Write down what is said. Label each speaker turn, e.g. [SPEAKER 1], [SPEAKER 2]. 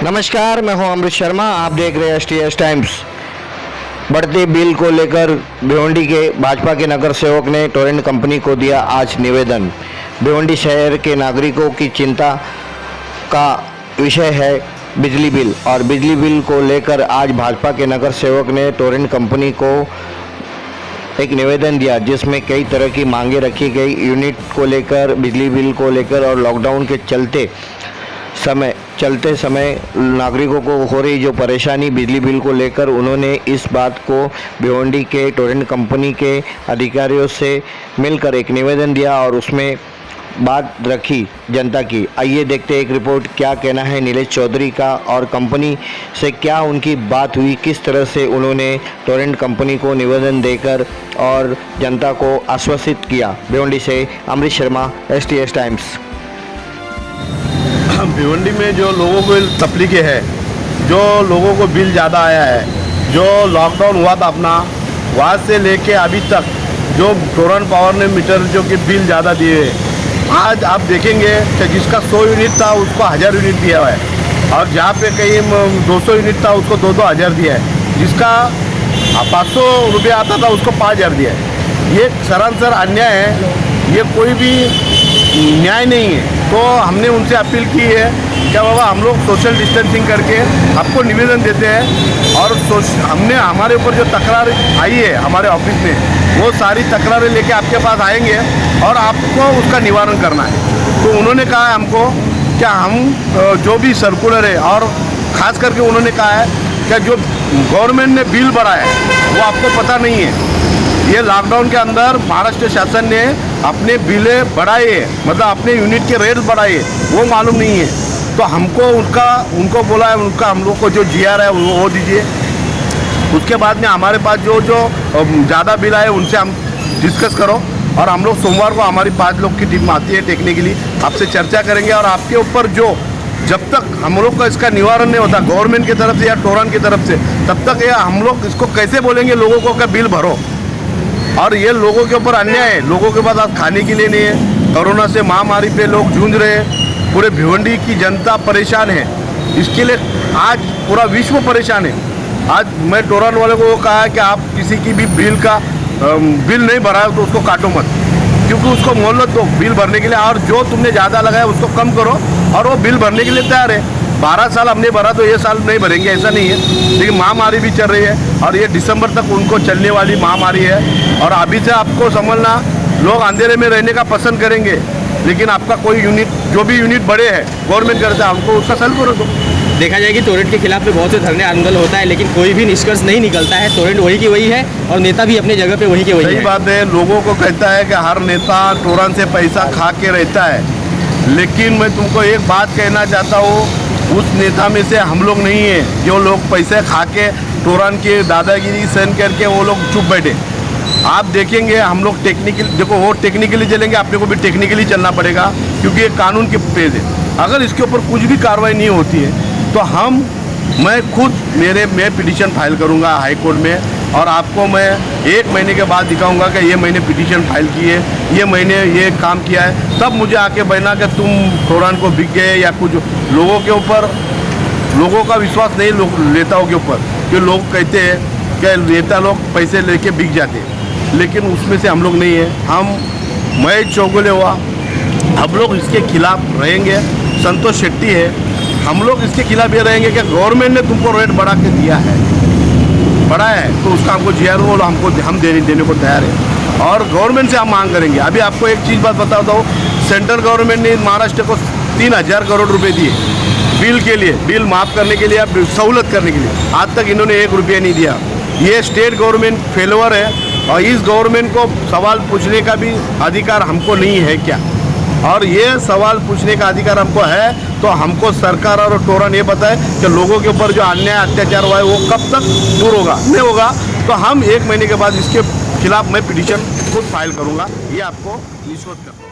[SPEAKER 1] नमस्कार, मैं हूं अमृत शर्मा। आप देख रहे हैं STS टाइम्स। बढ़ते बिल को लेकर भिवंडी के भाजपा के नगर सेवक ने टोरेंट कंपनी को दिया आज निवेदन। भिवंडी शहर के नागरिकों की चिंता का विषय है बिजली बिल, और बिजली बिल को लेकर आज भाजपा के नगर सेवक ने टोरेंट कंपनी को एक निवेदन दिया, जिसमें कई तरह की मांगे रखी गई यूनिट को लेकर, बिजली बिल को लेकर, और लॉकडाउन के चलते समय नागरिकों को हो रही जो परेशानी बिजली बिल को लेकर, उन्होंने इस बात को भिवंडी के टोरेंट कंपनी के अधिकारियों से मिलकर एक निवेदन दिया और उसमें बात रखी जनता की। आइए देखते हैं एक रिपोर्ट, क्या कहना है नीलेश चौधरी का और कंपनी से क्या उनकी बात हुई, किस तरह से उन्होंने टोरेंट कंपनी को निवेदन देकर और जनता को आश्वासित किया। भिवंडी से अमृत शर्मा, STS टाइम्स।
[SPEAKER 2] भिवंडी में जो लोगों को तकलीफें है, जो लोगों को बिल ज़्यादा आया है, जो लॉकडाउन हुआ था अपना, वहाँ से लेके अभी तक जो टोरेंट पावर ने मीटर जो कि बिल ज़्यादा दिए हैं, आज आप देखेंगे कि जिसका 100 यूनिट था उसको 1000 यूनिट दिया हुआ है, और जहाँ पे कहीं 200 यूनिट था उसको 2-2 हज़ार दिया है, जिसका 500 रुपये आता था उसको 5000 दिया है। ये सरासर अन्याय है, ये कोई भी न्याय नहीं है। तो हमने उनसे अपील की है क्या बाबा, हम लोग सोशल डिस्टेंसिंग करके आपको निवेदन देते हैं, और हमने हमारे ऊपर जो तकरार आई है हमारे ऑफिस में, वो सारी तकरारें लेके आपके पास आएंगे और आपको उसका निवारण करना है। तो उन्होंने कहा है हमको क्या हम जो भी सर्कुलर है, और ख़ास करके उन्होंने कहा है क्या जो गवर्नमेंट ने बिल बढ़ाया है वो आपको पता नहीं है। ये लॉकडाउन के अंदर महाराष्ट्र शासन ने अपने बिलें बढ़ाए, मतलब अपने यूनिट के रेट बढ़ाए, वो मालूम नहीं है। तो हमको उनको बोला है, उनका हम लोग को जो GR है वो दीजिए। उसके बाद में हमारे पास जो ज़्यादा बिल आए उनसे हम डिस्कस करो, और हम लोग सोमवार को हमारी 5 लोग की टीम आती है टेक्निकली, आपसे चर्चा करेंगे, और आपके ऊपर जो जब तक हम लोग का इसका निवारण नहीं होता गवर्नमेंट की तरफ से या टोरेंट की तरफ से, तब तक ये हम लोग इसको कैसे बोलेंगे लोगों को का बिल भरो। और ये लोगों के ऊपर अन्याय है, लोगों के पास आज खाने के लिए नहीं है। कोरोना से महामारी पे लोग जूझ रहे हैं, पूरे भिवंडी की जनता परेशान है, इसके लिए आज पूरा विश्व परेशान है। आज मैं टोरेंट वाले को कहा है कि आप किसी की भी बिल नहीं भरा है तो उसको काटो मत, क्योंकि उसको मोहलत दो बिल भरने के लिए, और जो तुमने ज़्यादा लगाया उसको कम करो, और वो बिल भरने के लिए तैयार है। 12 साल हमने भरा तो ये साल नहीं भरेंगे ऐसा नहीं है, लेकिन महामारी भी चल रही है, और ये दिसंबर तक उनको चलने वाली महामारी है। और अभी से आपको समझना, लोग अंधेरे में रहने का पसंद करेंगे, लेकिन आपका कोई यूनिट जो भी यूनिट बड़े हैं गवर्नमेंट करता है, हमको उसका सॉल्व करो। तो
[SPEAKER 3] देखा जाए कि टोरेंट के खिलाफ में बहुत से धरने आंदोलन होता है, लेकिन कोई भी निष्कर्ष नहीं निकलता है। टोरेंट वही की वही है और नेता भी अपनी जगह पे वही के वही है।
[SPEAKER 2] सही बात है, लोगों को कहता है कि हर नेता टोरेंट से पैसा खा के रहता है, लेकिन मैं तुमको एक बात कहना चाहता हूँ, उस नेता में से हम लोग नहीं है जो लोग पैसे खा के टोरेंट की दादागिरी सहन करके वो लोग चुप बैठे। आप देखेंगे हम लोग टेक्निकली, देखो वो टेक्निकली चलेंगे, अपने को भी टेक्निकली चलना पड़ेगा, क्योंकि ये कानून के पेज है। अगर इसके ऊपर कुछ भी कार्रवाई नहीं होती है तो मैं खुद मैं पिटीशन फाइल करूंगा हाई कोर्ट में, और आपको मैं 1 महीने के बाद दिखाऊंगा कि ये मैंने पिटीशन फाइल की है, ये मैंने ये काम किया है। तब मुझे आके बहना कि तुम टोरेंट को बिक गए या कुछ। लोगों के ऊपर, लोगों का विश्वास नहीं नेताओं के ऊपर, कि लोग कहते हैं कि नेता लोग पैसे लेके बिक जाते हैं, लेकिन उसमें से हम लोग नहीं है। महेश चौगुले हुआ, हम लोग इसके खिलाफ रहेंगे। संतोष शेट्टी है, हम लोग इसके खिलाफ ये रहेंगे कि गवर्नमेंट ने तुमको रेट बढ़ा के दिया है, बढ़ाया है, तो उसका हमको GR वो हम देने को तैयार है, और गवर्नमेंट से हम मांग करेंगे। अभी आपको एक चीज़ बात बताता हूँ, सेंट्रल गवर्नमेंट ने महाराष्ट्र को 3000 करोड़ रुपए दिए बिल के लिए, बिल माफ़ करने के लिए, सहूलत करने के लिए। आज तक इन्होंने 1 रुपया नहीं दिया। ये स्टेट गवर्नमेंट फेलवर है, और इस गवर्नमेंट को सवाल पूछने का भी अधिकार हमको नहीं है क्या? और ये सवाल पूछने का अधिकार हमको है, तो हमको सरकार और टोरेंट ये बताए कि लोगों के ऊपर जो अन्याय अत्याचार हुआ है वो कब तक दूर होगा। नहीं होगा तो हम 1 महीने के बाद इसके खिलाफ मैं पिटीशन खुद फाइल करूँगा, ये आपको निश्चित करता हूँ।